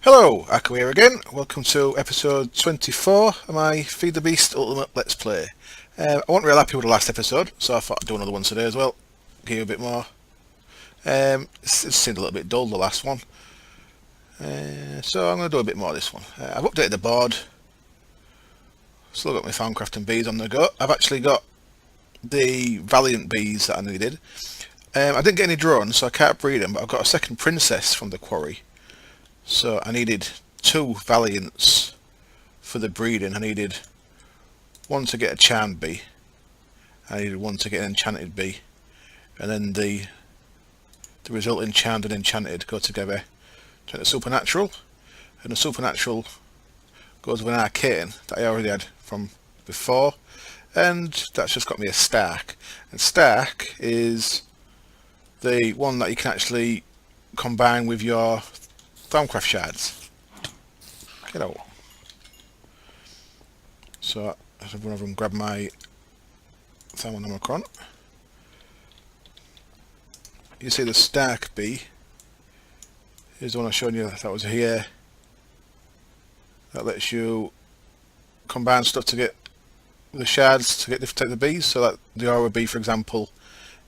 Hello, Akko here again. Welcome to episode 24 of my Feed the Beast Ultimate Let's Play. I wasn't real happy with the last episode, so I thought I'd do another one today as well. Give you a bit more. It seemed a little bit dull, the last one. So I'm going to do a bit more this one. I've updated the board. Still got my Farmcraft bees on the go. I've actually got the Valiant bees that I needed. I didn't get any drones, so I can't breed them, but I've got a second princess from the quarry. So I needed 2 Valiants for the breeding. I needed 1 to get a charmed bee. I needed 1 to get an enchanted bee. And then the resulting charmed and enchanted go together to make a supernatural. And the supernatural goes with an arcane that I already had from before. And that's just got me a Stark. And Stark is the one that you can actually combine with your Farmcraft shards. Get out. So I should run over and grab my Thermonomicron. You see the Stark bee. Here's the one I showed you that was here. That lets you combine stuff to get the shards to get different types of bees. So that the Aura bee, for example,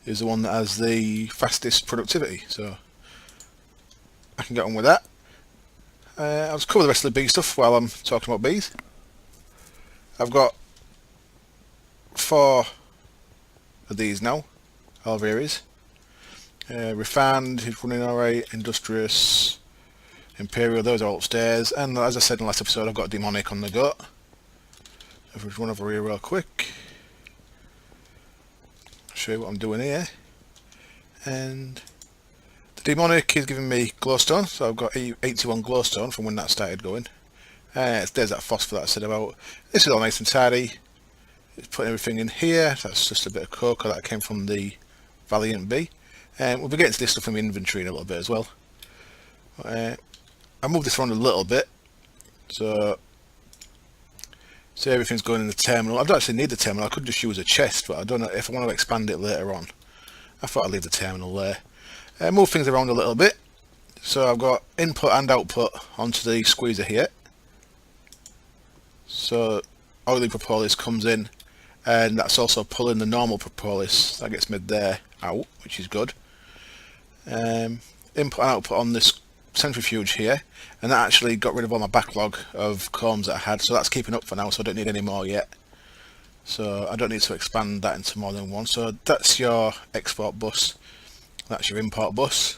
is the one that has the fastest productivity. So I can get on with that. I'll just cover the rest of the bee stuff while I'm talking about bees. I've got 4 of these now, Alveries. Refined is running alright, Industrious, Imperial, those are upstairs, and as I said in the last episode, I've got Demonic on the go. If we just run over here real quick, I'll show you what I'm doing here. And Demonic is giving me glowstone, so I've got 81 glowstone from when that started going. There's that phosphor that I said about. This is all nice and tidy. It's putting everything in here. That's just a bit of cocoa that came from the Valiant bee. We'll be getting to this stuff in my inventory in a little bit as well. I moved this around a little bit, so everything's going in the terminal. I don't actually need the terminal. I could just use a chest, but I don't know if I want to expand it later on. I thought I'd leave the terminal there. Move things around a little bit. So I've got input and output onto the squeezer here. So oily propolis comes in, and that's also pulling the normal propolis that gets made there out, which is good. Input and output on this centrifuge here, and that actually got rid of all my backlog of combs that I had, so that's keeping up for now, so I don't need any more yet. So I don't need to expand that into more than one. So that's your export bus. That's your import bus.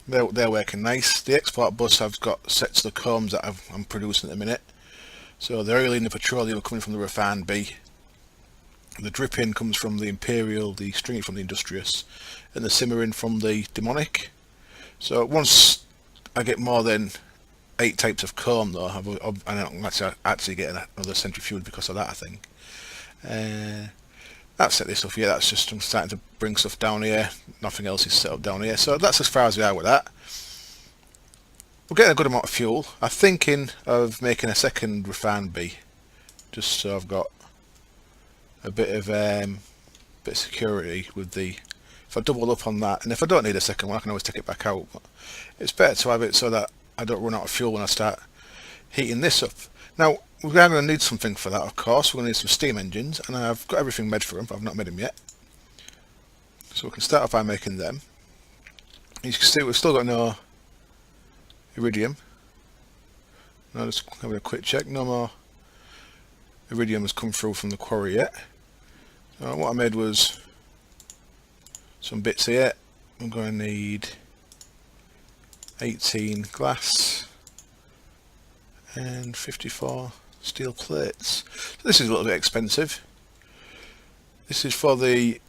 They're working nice. The export bus I've got set to the combs that I'm producing at the minute. So the oil and the petroleum are coming from the refined bee. The dripping comes from the Imperial, the stringing from the Industrious, and the simmering from the Demonic. So once I get more than 8 types of comb though, I'm actually getting another centrifuge because of that, I think. That's set this stuff here. That's just I'm starting to bring stuff down here. Nothing else is set up down here. So that's as far as we are with that. We're getting a good amount of fuel. I'm thinking of making a second refined bee, just so I've got a bit of security with the. If I double up on that, and if I don't need a second one, I can always take it back out. But it's better to have it so that I don't run out of fuel when I start heating this up. Now we're going to need something for that, of course. We're going to need some steam engines, and I've got everything made for them, but I've not made them yet. So we can start off by making them. You can see we've still got no iridium. Now just having a quick check. No more iridium has come through from the quarry yet. So what I made was some bits here. I'm going to need 18 glass and 54 steel plates. So this is a little bit expensive. This is for the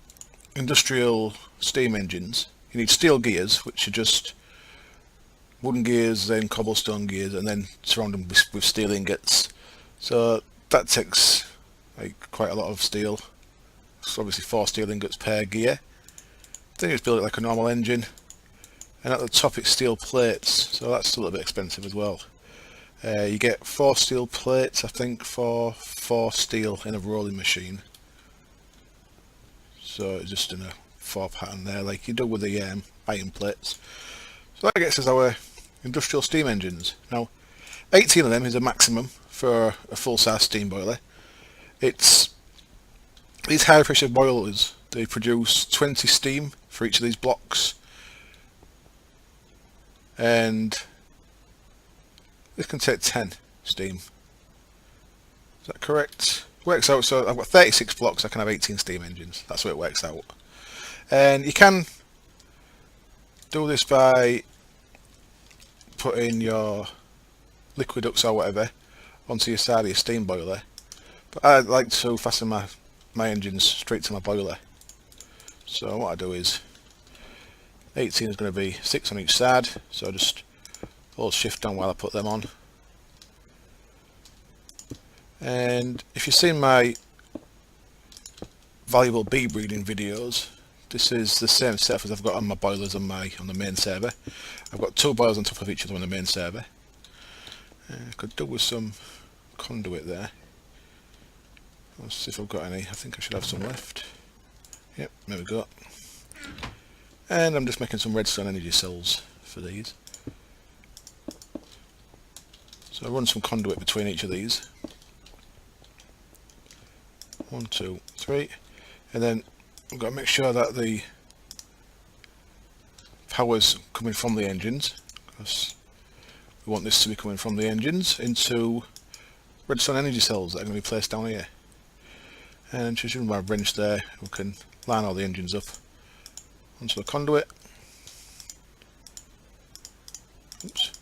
industrial steam engines. You need steel gears, which are just wooden gears, then cobblestone gears, and then surround them with steel ingots. So that takes like quite a lot of steel. So obviously 4 steel ingots per gear. Then you just build it like a normal engine, and at the top it's steel plates, so that's a little bit expensive as well. You get 4 steel plates, I think, for 4 steel in a rolling machine. So it's just in a 4 pattern there, like you do with the iron plates. So that gets us our industrial steam engines. Now 18 of them is a maximum for a full-size steam boiler. These high pressure boilers, they produce 20 steam for each of these blocks, and this can take 10 steam. Is that correct? Works out, so I've got 36 blocks, I can have 18 steam engines. That's what it works out. And you can do this by putting your liquid ducts or whatever onto your side of your steam boiler, but I like to fasten my engines straight to my boiler. So what I do is 18 is going to be 6 on each side, so I just hold shift down while I put them on. And if you've seen my valuable bee breeding videos, this is the same setup as I've got on my boilers on the main server. I've got 2 boilers on top of each other on the main server. I could do with some conduit there. Let's see if I've got any. I think I should have some left. Yep, there we go. And I'm just making some redstone energy cells for these. So I run some conduit between each of these. 1, 2, 3, and then I've got to make sure that the power's coming from the engines, because we want this to be coming from the engines into redstone energy cells that are going to be placed down here. And just using my wrench there, we can line all the engines up onto the conduit. Oops.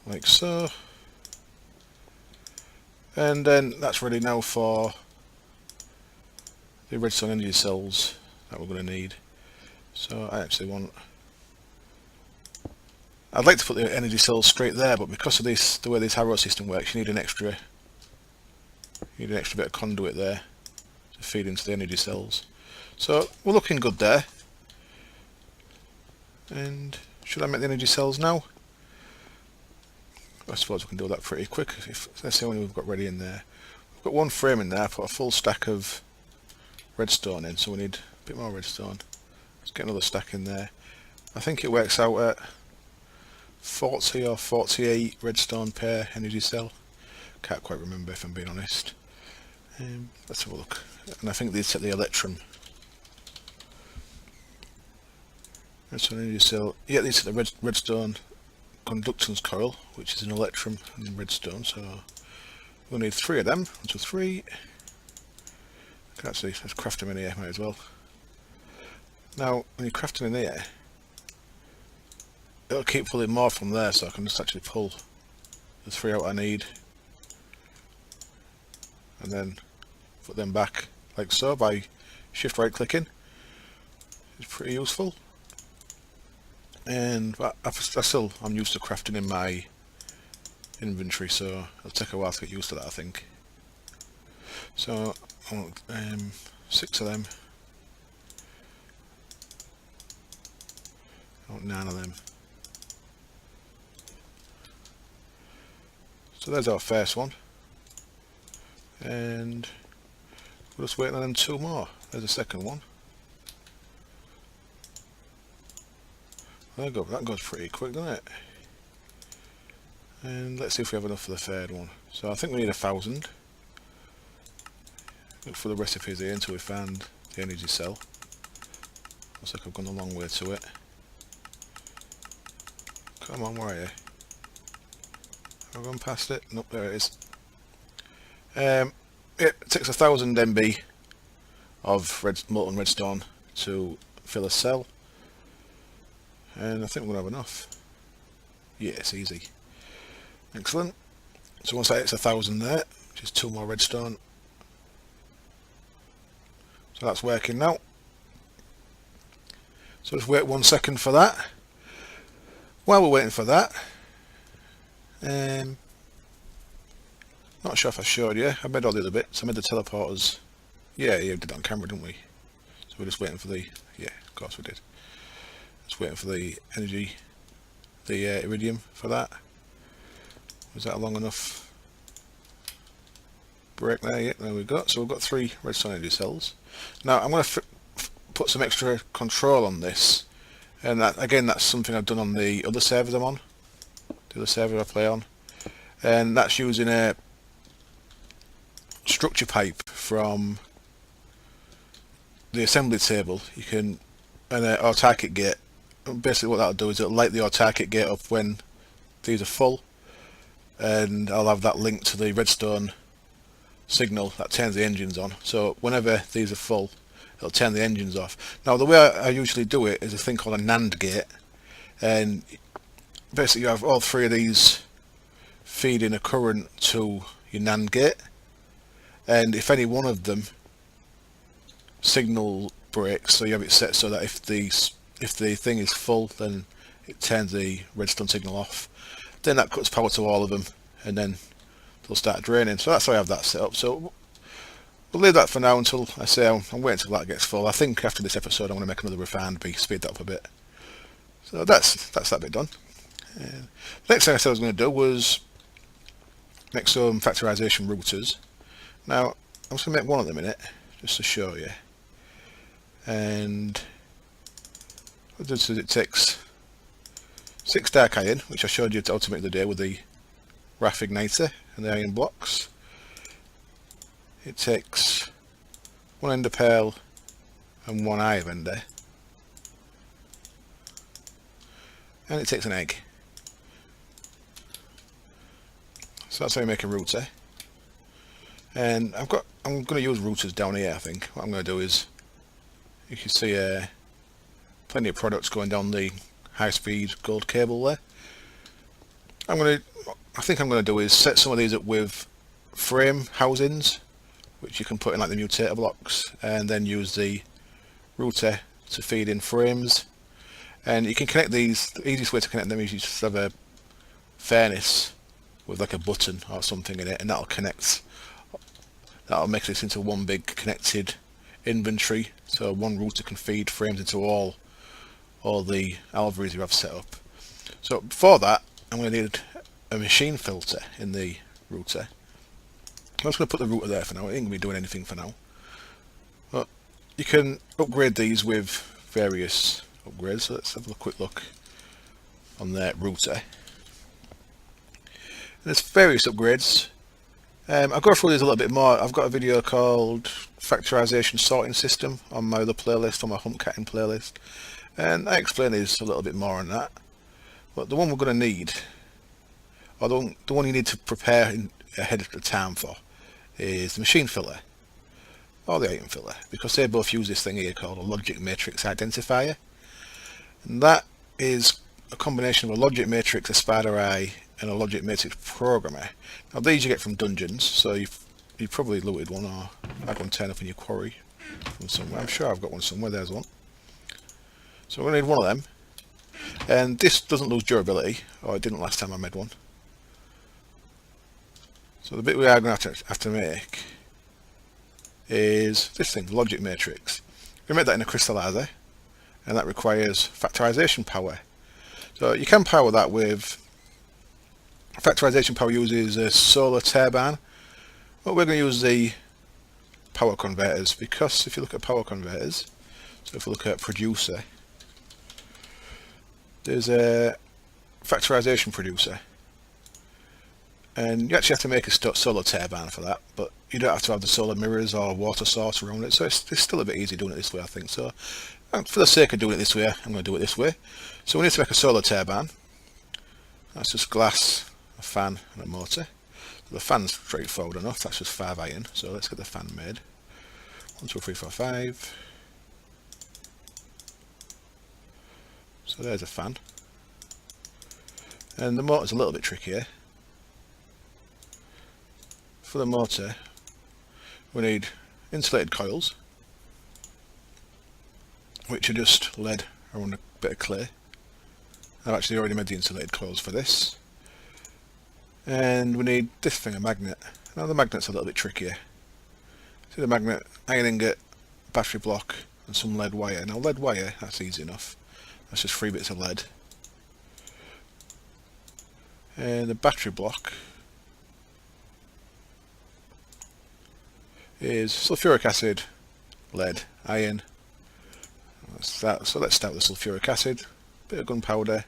Like so. And then that's ready now for the redstone energy cells that we're going to need. So I'd like to put the energy cells straight there, but because of this, the way this arrow system works, you need an extra bit of conduit there to feed into the energy cells. So we're looking good there. And should I make the energy cells now? I suppose we can do that pretty quick. Let's see how many we've got ready in there. We've got 1 frame in there. I put a full stack of redstone in, so we need a bit more redstone. Let's get another stack in there. I think it works out at 40 or 48 redstone per energy cell. Can't quite remember if I'm being honest. Let's have a look. And I think these take the electrum. Redstone energy cell. Yeah, these take the redstone conductance coil, which is an electrum and redstone, so we'll need 3 of them. 1, 2, 3. Actually, let's craft them in here, might as well. Now, when you craft them in here, it'll keep pulling more from there, so I can just actually pull the 3 out I need, and then put them back like so by shift right clicking. It's pretty useful. And I'm used to crafting in my inventory, so it'll take a while to get used to that, I think. So I want 6 of them. I want 9 of them. So there's our first one, and we're just waiting on them 2 more. There's the second one. There you go, that goes pretty quick, doesn't it? And let's see if we have enough for the third one. So I think we need 1,000. Look for the recipes here until we find the energy cell. Looks like I've gone a long way to it. Come on, where are you? Have I gone past it? Nope, there it is. It takes 1,000 MB of molten redstone to fill a cell. And I think we're going to have enough. Yeah, it's easy. Excellent. So once that hits 1,000 there, just 2 more redstone. So that's working now. So just wait 1 second for that. While we're waiting for that, not sure if I showed you, I made all the other bits. I made the teleporters. Yeah, we did it on camera, didn't we? So we're just waiting for the, yeah, of course we did. Just waiting for the energy, the iridium for that. Was that a long enough break there? Yeah, there we go. So we've got 3 redstone energy cells. Now I'm going to put some extra control on this And that, again, that's something I've done on the other servers I'm on, the other server I play on, and that's using a structure pipe from the assembly table. You can, and an autarkic gate. Basically what that'll do is it'll light the autarkic gate up when these are full, and I'll have that linked to the redstone signal that turns the engines on. So whenever these are full, it'll turn the engines off. Now the way I usually do it is a thing called a NAND gate, and basically you have all three of these feeding a current to your NAND gate, and if any one of them signal breaks, so you have it set so that if the thing is full, then it turns the redstone signal off, then that cuts power to all of them, and then they'll start draining. So that's why I have that set up. So we'll leave that for now until I say I'm waiting until that gets full. I think after this episode I'm going to make another refined B, speed that up a bit. So that's that bit done. The next thing I said I was going to do was make some factorization routers. Now I'm just going to make one at the minute just to show you. And what it does is it takes 6 dark iron, which I showed you how to make the day with the RAF igniter and the iron blocks. It takes 1 ender pearl and 1 eye of ender, and it takes an egg. So that's how you make a router. And I'm going to use routers down here. I think what I'm going to do is, you can see plenty of products going down the high-speed gold cable there. I think I'm going to do is set some of these up with frame housings, which you can put in like the mutator blocks, and then use the router to feed in frames. And you can connect these. The easiest way to connect them is you just have a furnace with like a button or something in it, and that'll make this into one big connected inventory, so one router can feed frames into all the alveries you have set up. So before that, I'm going to need a machine filter in the router. I'm just going to put the router there for now. It ain't going to be doing anything for now. But you can upgrade these with various upgrades. So let's have a quick look on their router. And there's various upgrades. I'll go through these a little bit more. I've got a video called Factorization Sorting System on my other playlist, on my Humpcatting playlist, and I explain these a little bit more on that. But the one we're going to need, or the one you need to prepare ahead of the time for, is the machine filler or the item filler, because they both use this thing here called a logic matrix identifier, and that is a combination of a logic matrix, a spider eye, and a logic matrix programmer. Now these you get from dungeons, so you've probably looted one or had one turn up in your quarry from somewhere. I'm sure I've got one somewhere. There's one. So we're going to need one of them, and this doesn't lose durability, or it didn't last time I made one. So the bit we are going to have to make is this thing, logic matrix. We make that in a crystallizer, and that requires factorization power. So you can power that with factorization power uses a solar turbine, but we're going to use the power converters, because if you look at power converters, so if we look at producer, there's a factorization producer, and you actually have to make a solar turbine for that, but you don't have to have the solar mirrors or water source around it, so it's still a bit easy doing it this way, I think. So for the sake of doing it this way, I'm going to do it this way. So we need to make a solar turbine. That's just glass, a fan and a motor. So the fan's straightforward enough, that's just 5 iron, so let's get the fan made. 1, 2, 3, 4, 5. So there's a fan. And the motor's a little bit trickier. For the motor, we need insulated coils, which are just lead around a bit of clay. I've actually already made the insulated coils for this. And we need this thing, a magnet. Now the magnet's a little bit trickier. See the magnet, iron ingot, battery block, and some lead wire. Now lead wire, that's easy enough. That's just 3 bits of lead. And the battery block is sulfuric acid, lead, iron. That's that. So let's start with sulfuric acid. bit of gunpowder,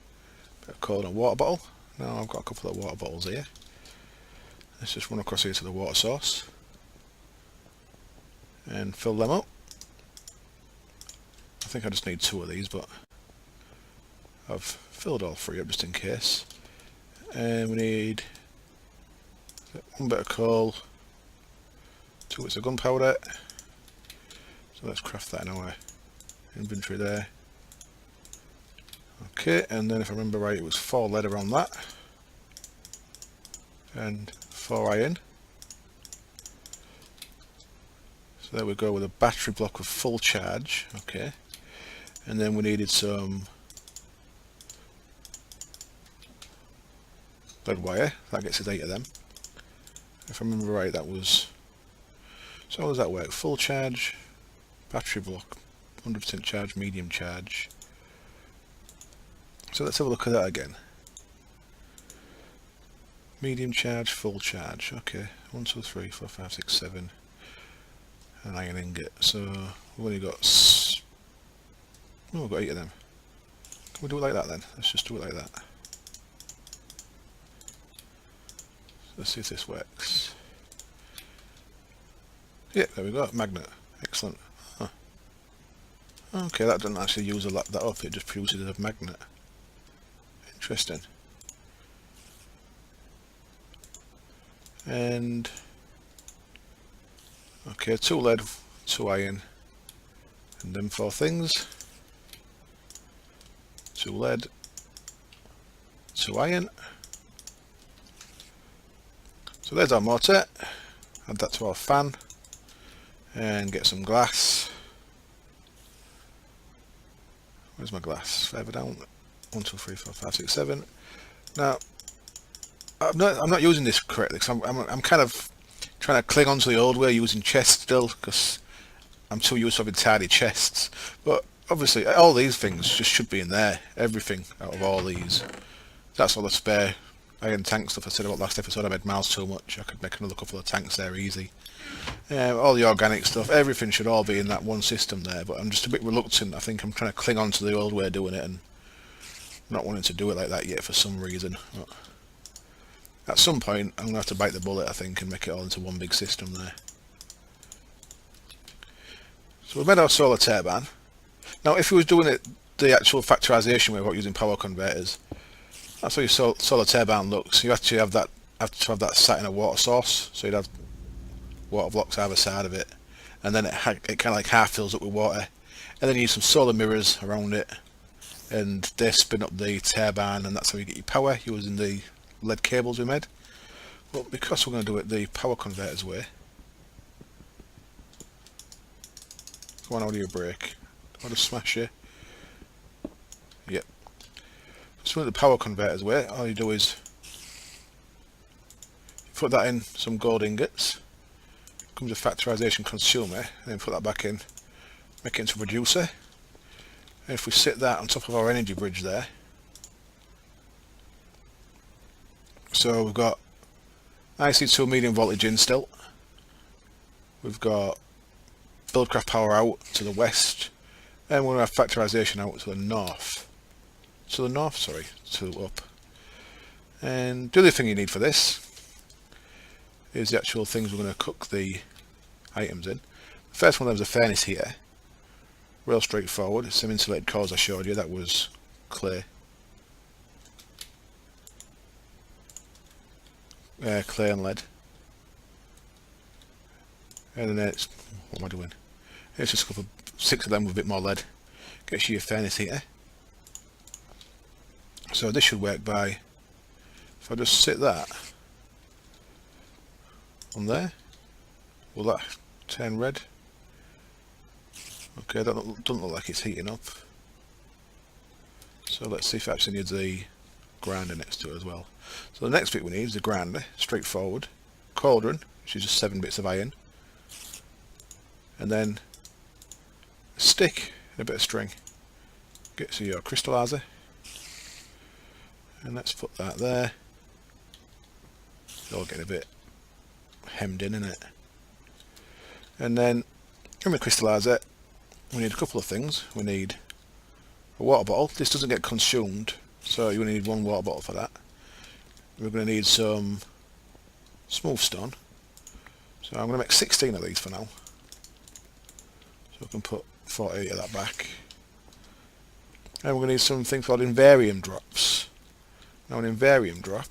bit of coal and a water bottle. Now I've got a couple of water bottles here. Let's just run across here to the water source and fill them up. I think I just need 2 of these, but I've filled all 3 up just in case. And we need 1 bit of coal, 2 bits of gunpowder. So let's craft that in our inventory there. Okay, and then if I remember right, it was 4 lead around that, and 4 iron. So there we go with a battery block with full charge. Okay, and then we needed some lead wire. That gets us 8 of them. If I remember right, that was. So how does that work? Full charge, battery block, 100% charge, medium charge. So let's have a look at that again. Medium charge, full charge. Okay, 1, 2, 3, 4, 5, 6, 7. An iron ingot. So we've only got. Oh, we've got 8 of them. Can we do it like that then? Let's just do it like that. Let's see if this works. Yeah, there we go. Magnet. Excellent. Huh. Okay, that doesn't actually use a lot that up. It just produces a magnet. Interesting. And okay, 2 lead, 2 iron, and them 4 things. 2 lead, 2 iron. So there's our motor. Add that to our fan and get some glass. Where's my glass? Further down. 1, 2, 3, 4, 5, 6, 7. Now, I'm not using this correctly because I'm kind of trying to cling on to the old way using chests still because I'm too used to having tidy chests. But obviously, all these things just should be in there. Everything out of all these. That's all the spare iron tank stuff I said about last episode. I made miles too much. I could make another couple of tanks there easy. All the organic stuff, everything should all be in that one system there. But I'm just a bit reluctant. I think I'm trying to cling on to the old way of doing it and not wanting to do it like that yet for some reason. But at some point I'm going to have to bite the bullet, I think, and make it all into one big system there. So we've made our solar turbine. Now if you was doing it the actual factorization way without using power converters, that's how your solar turbine looks. You actually have to have that sat in a water source, so you'd have water blocks either side of it, and then it kind of like half fills up with water, and then you use some solar mirrors around it, and they spin up the turbine, and that's how you get your power using the lead cables we made. But because we're going to do it the power converters way, come on, how do you brake? I'll just smash you. Yep. So with the power converters way, all you do is you put that in some gold ingots, comes a factorization consumer, and then put that back in, make it into a producer. And if we sit that on top of our energy bridge there, so we've got IC2 medium voltage in still, we've got buildcraft power out to the west, and we're going to have factorization out to the north. To up. And the other thing you need for this is the actual things we're going to cook the items in. The first one, there was a furnace here. Real straightforward. Some insulated cores I showed you, that was clay. Clay and lead. And then it's, what am I doing? It's just a couple of 6 of them with a bit more lead. Gets you your furnace heater. So this should work by, if I just sit that on there, will that turn red? Okay, that doesn't look like it's heating up. So let's see if it actually needs a grinder next to it as well. So the next bit we need is a grinder, straightforward. Cauldron, which is just 7 bits of iron. And then a stick and a bit of string. Get to your crystallizer. And let's put that there. It'll get a bit hemmed in it. And then in the crystallizer we need a couple of things. We need a water bottle. This doesn't get consumed, so you only need one water bottle for that. We're going to need some smooth stone. So I'm going to make 16 of these for now. So I can put 40 of that back. And we're going to need something called invarium drops. Now an invarium drop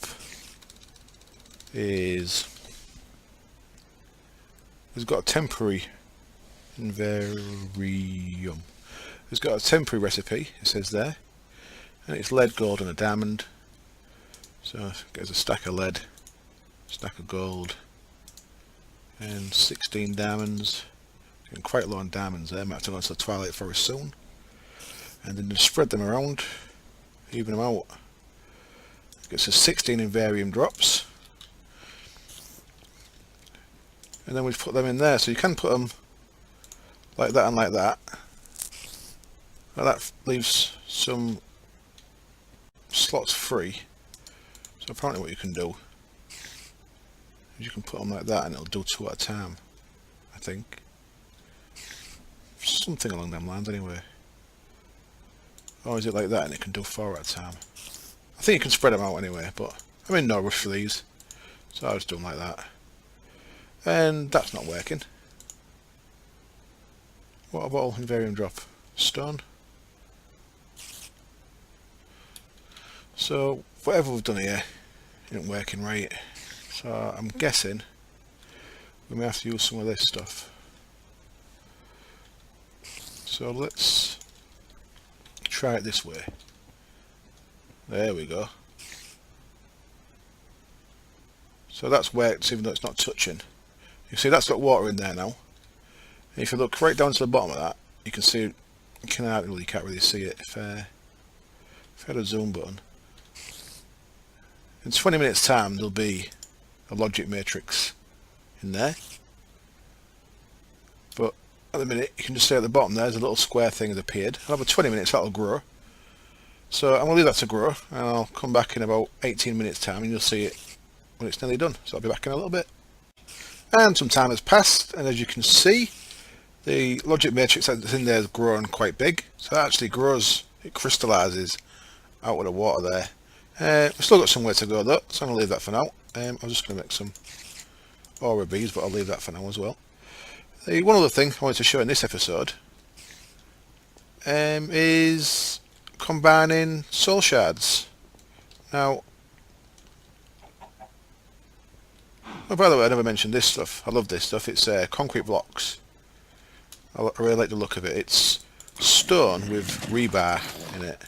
is... it's got a temporary invarium. It's got a temporary recipe, it says there. And it's lead, gold and a diamond. So there's a stack of lead, stack of gold, and 16 diamonds. Getting quite low on diamonds there, might have to go into the Twilight Forest soon. And then just spread them around, even them out. Gets us 16 invarium drops. And then we put them in there, so you can put them like that and like that. Now that leaves some slots free. So apparently what you can do is you can put them like that and it'll do 2 at a time, I think. Something along them lines anyway. Or is it like that and it can do 4 at a time? I think you can spread them out anyway, but I'm in no rush for these. So I'll just do them like that. And that's not working. Water bottle, invarium drop, stone. So whatever we've done here isn't working right. So I'm guessing we may have to use some of this stuff. So let's try it this way. There we go. So that's worked even though it's not touching. You see that's got water in there now. And if you look right down to the bottom of that, you can see, you can't really see it. If I had a zoom button, in 20 minutes time there'll be a logic matrix in there. But at the minute you can just see at the bottom there's a little square thing has appeared. Another 20 minutes that'll grow. So I'm going to leave that to grow and I'll come back in about 18 minutes time and you'll see it when it's nearly done. So I'll be back in a little bit. And some time has passed, and as you can see the logic matrix that's in there has grown quite big. So it actually grows, it crystallises out of the water there. We've still got some way to go though, so I'm going to leave that for now. I'm just going to make some aura beads, but I'll leave that for now as well. One other thing I wanted to show in this episode is combining soul shards. Now, oh, by the way, I never mentioned this stuff. I love this stuff. It's concrete blocks. I really like the look of it. It's stone with rebar in it.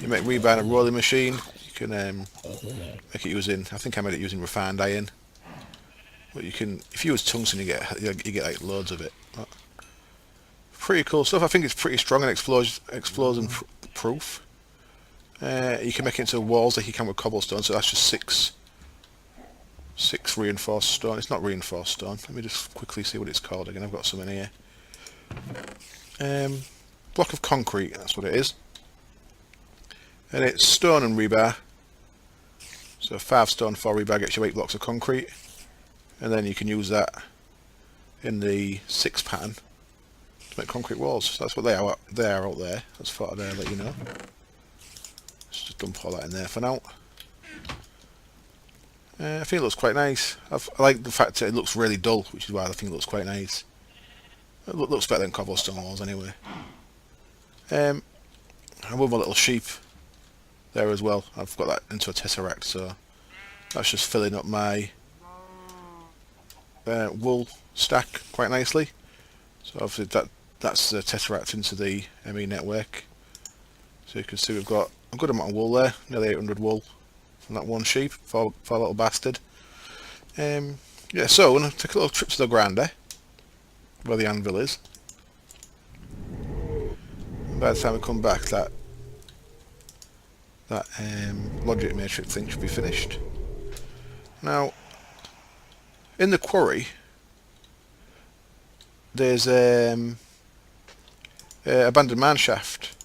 You make rebar in a rolling machine. You can make it using, I think I made it using refined iron. But you can, if you use tungsten, you get like loads of it. But pretty cool stuff. I think it's pretty strong and explosion proof. You can make it into walls like you can with cobblestone. So that's just six reinforced stone. It's not reinforced stone. Let me just quickly see what it's called again. I've got some in here. Block of concrete, that's what it is. And it's stone and rebar. So 5 stone, 4 rebar gets you 8 blocks of concrete. And then you can use that in the 6 pattern to make concrete walls. So that's what they are out there. That's thought I'd let you know. Let's just dump all that in there for now. I think it looks quite nice. I like the fact that it looks really dull, which is why I think it looks quite nice. It looks better than cobblestone walls anyway. And with my little sheep there as well, I've got that into a tesseract, so that's just filling up my wool stack quite nicely. So obviously that's the tesseract into the ME network. So you can see we've got a good amount of wool there, nearly 800 wool from that one sheep, for a little bastard. Yeah, so we're going to take a little trip to the grinder, where the anvil is. And by the time we come back, that logic matrix thing should be finished. Now, in the quarry, there's an abandoned mine shaft.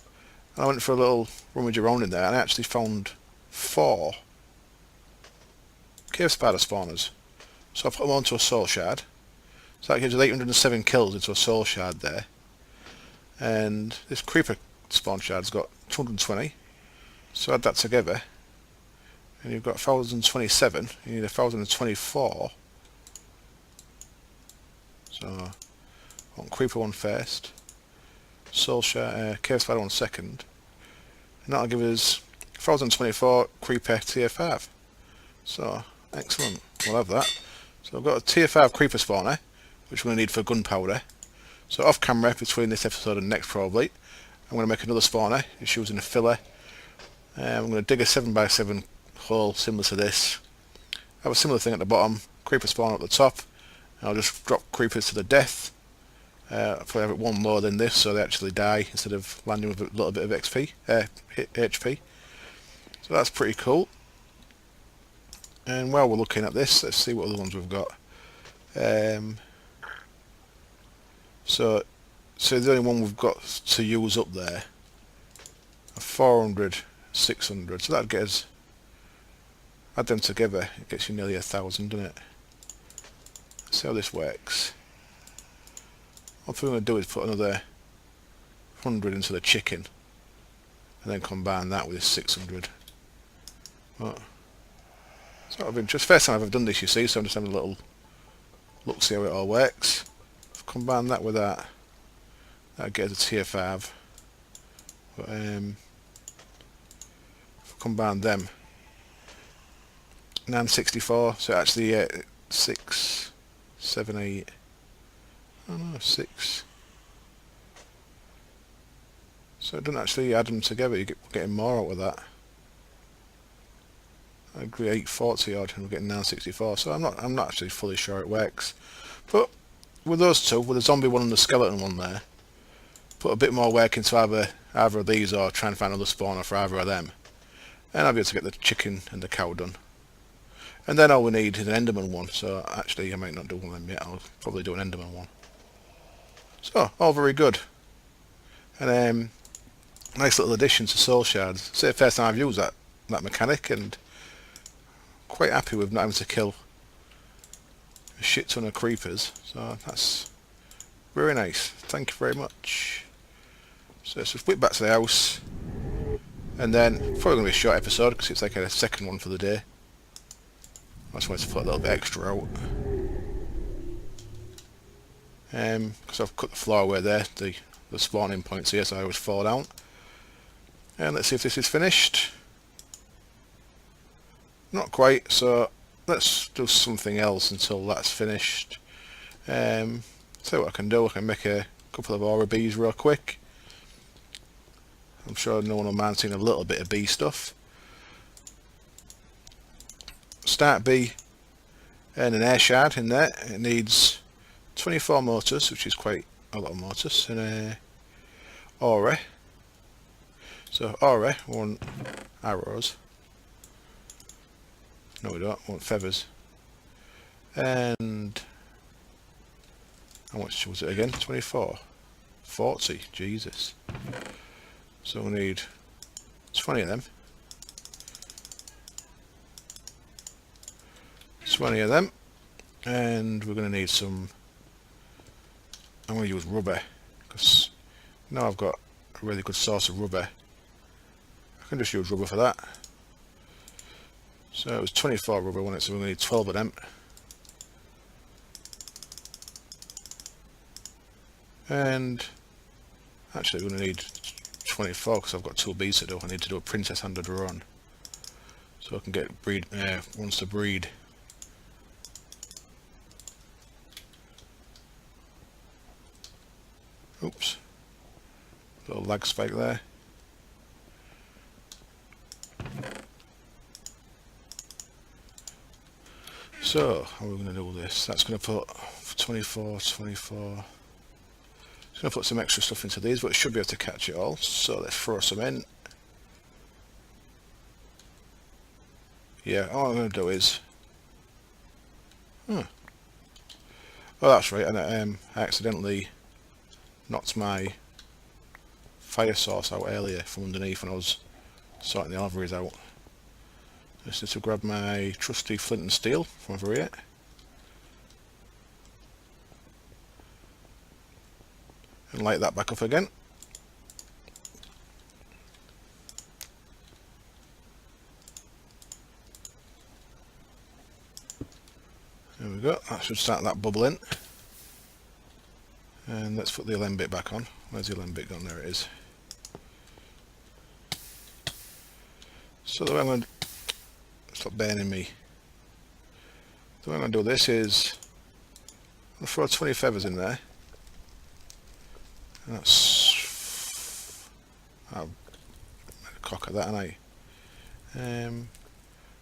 And I went for a little rummage around in there, and I actually found 4 cave spider spawners. So I put them onto a soul shard. So that gives us 807 kills into a soul shard there. And this creeper spawn shards got 220. So add that together, and you've got 1027. You need 1024. So I want creeper one first, soul shard, cave spider one second, and that'll give us 1024 creeper tier 5. So excellent, we'll have that. So I've got a tier 5 creeper spawner, which we're going to need for gunpowder. So off camera, between this episode and next probably, I'm going to make another spawner. It's using a filler. I'm going to dig a 7x7 hole similar to this. Have a similar thing at the bottom, creeper spawner at the top. I'll just drop creepers to the death. I'll probably have it one more than this so they actually die instead of landing with a little bit of HP. So that's pretty cool. And while we're looking at this, let's see what other ones we've got. So the only one we've got to use up there are 400, 600. So that'd get us, add them together, it gets you nearly 1,000, doesn't it? Let's see how this works. What we're going to do is put another 100 into the chicken, and then combine that with 600. But sort of interest. First time I've ever done this, you see, so I'm just having a little look, see how it all works. Combine that with that. That gets a tier 5. But combine them. 964. So actually 6, 7, 8. Oh no, 6. So it doesn't actually add them together. You're getting more out of that. I agree, 840 odd, and we're getting 964. So I'm not actually fully sure it works. But with those two, with the zombie one and the skeleton one there, put a bit more work into either of these or try and find another spawner for either of them, and I'll be able to get the chicken and the cow done. And then all we need is an enderman one, so actually I might not do one of them yet, I'll probably do an enderman one. So, all very good. And nice little addition to soul shards. It's the first time I've used that mechanic, and quite happy with not having to kill a shit ton of creepers, so that's very nice. Thank you very much. So let's just whip back to the house, and then probably going to be a short episode because it's like a second one for the day. I just wanted to put a little bit extra out, because I've cut the floor away there, the spawning points here, so I always fall down. And let's see if this is finished. Not quite, so let's do something else until that's finished. See what I can do. I can make a couple of aura bees real quick. I'm sure no one will mind seeing a little bit of bee stuff. Start bee and an air shard in there. It needs 24 mortars, which is quite a lot of mortars, and a aura. So aura, we want arrows. No, we don't. We want feathers. And how much was it again? 24. 40. Jesus. So we need 20 of them. 20 of them. And we're going to need some... I'm going to use rubber, because now I've got a really good source of rubber. I can just use rubber for that. So it was 24 rubber, wasn't it? So we're going to need 12 of them. And actually we're going to need 24 because I've got 2 bees to do. I need to do a princess and a drone, so I can get ones to breed. Oops, little lag spike there. So how are we going to do this? That's going to put 24. It's going to put some extra stuff into these, but it should be able to catch it all. So let's throw some in. Yeah, all I'm going to do is... Oh, that's right, and I accidentally knocked my fire source out earlier from underneath when I was sorting the alveries out. Just need to grab my trusty flint and steel from over here. And light that back up again. There we go, that should start that bubbling. And let's put the alembic back on. Where's the alembic gone? There it is. So the way I'm going to stop burning me. The way I'm going to do this is I'm going to throw 20 feathers in there. And that's... I'll make a cock of that, and I'm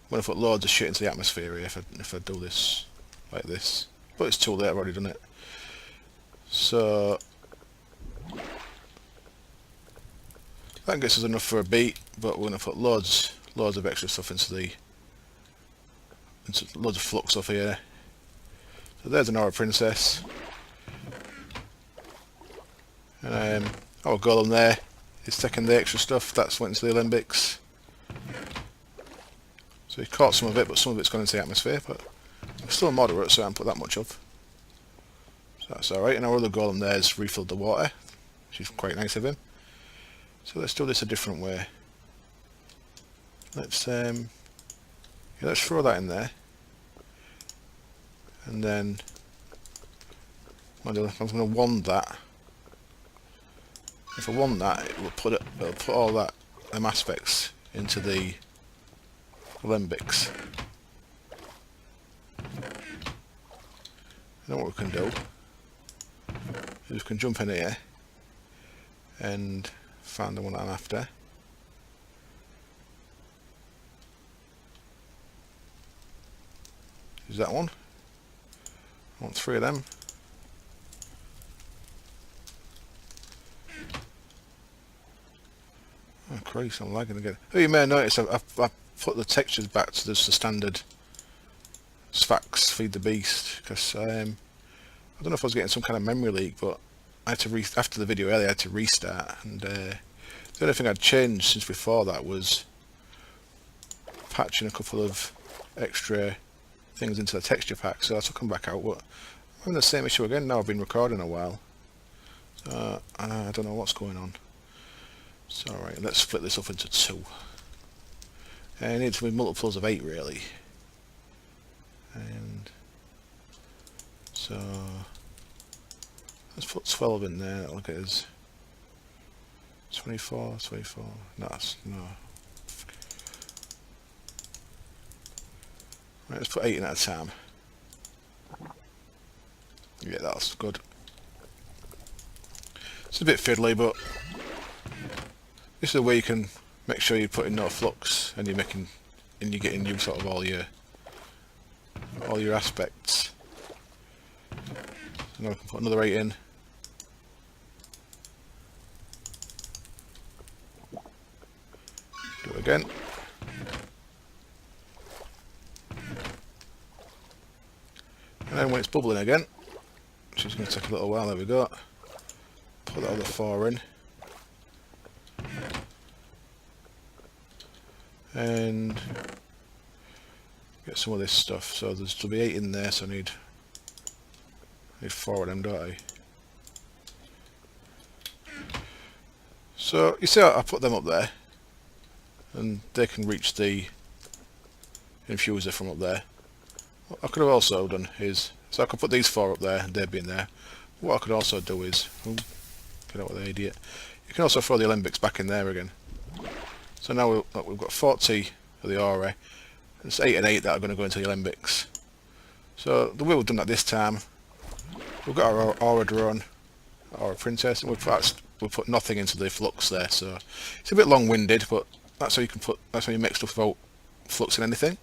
going to put loads of shit into the atmosphere here if I do this like this. But it's too late, I've already done it. So that gets us enough for a beat, but we're going to put loads of extra stuff into loads of flux off here. So there's an aura princess. And our golem there is taking the extra stuff that's went into the alembics. So he caught some of it, but some of it's gone into the atmosphere, but it's still moderate, so I haven't put that much of. So that's alright, and our other golem there's refilled the water, which is quite nice of him. So let's do this a different way. Let's let's throw that in there. And then I'm going to wand that. If I wand that, it'll put all them aspects into the alembics. Then what we can do is we can jump in here and find the one I'm after. Is that one? I want 3 of them. Oh Christ, I'm lagging again. Oh, you may notice I've put the textures back to just the standard Sphax Feed the Beast, because I don't know if I was getting some kind of memory leak, but I had to after the video earlier I had to restart, and the only thing I'd changed since before that was patching a couple of extra things into the texture pack, so I took them back out, but I'm having the same issue again now. I've been recording a while, so I don't know what's going on. So alright, let's split this up into 2. It needs to be multiples of 8 really. And so let's put 12 in there. That'll get us 24. No. Right, let's put 8 in at a time. Yeah, that's good. It's a bit fiddly, but this is a way you can make sure you're putting no flux and you're getting use out of all your aspects. So now we can put another 8 in. Do it again. And then when it's bubbling again, which is going to take a little while, there we go. Put that other 4 in. And get some of this stuff. So there'll be 8 in there, so I need 4 of them, don't I? So you see I put them up there, and they can reach the infuser from up there. What I could have also done is, so I could put these 4 up there and they'd be in there. What I could also do is, get out with the idiot, you can also throw the alembics back in there again. So now we've got 40 of the aura. It's 8 and 8 that are going to go into the alembics. So the way we've done that this time, we've got our aura drone, aura princess, and we've put nothing into the flux there. So it's a bit long-winded, but that's how you make stuff without fluxing anything.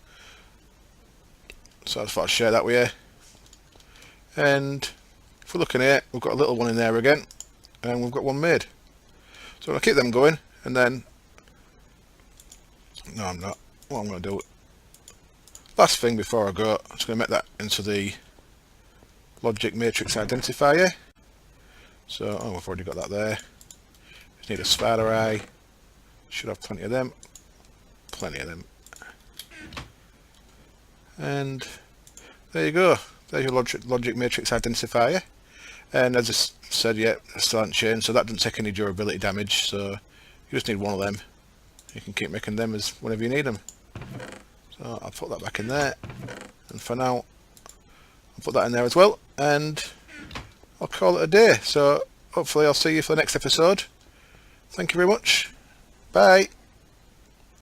So I just thought I'd share that with you. And if we're looking here, we've got a little one in there again, and we've got one made. So I'll keep them going, and then no, I'm not. What I'm going to do, last thing before I go, I'm just going to make that into the logic matrix identifier. So, oh, we've already got that there. Just need a spider eye. Should have plenty of them. And there you go. There's your logic matrix identifier. And as I said, yeah, I still haven't changed, so that doesn't take any durability damage. So you just need one of them. You can keep making them as whenever you need them. So I'll put that back in there. And for now, I'll put that in there as well, and I'll call it a day. So hopefully I'll see you for the next episode. Thank you very much. Bye.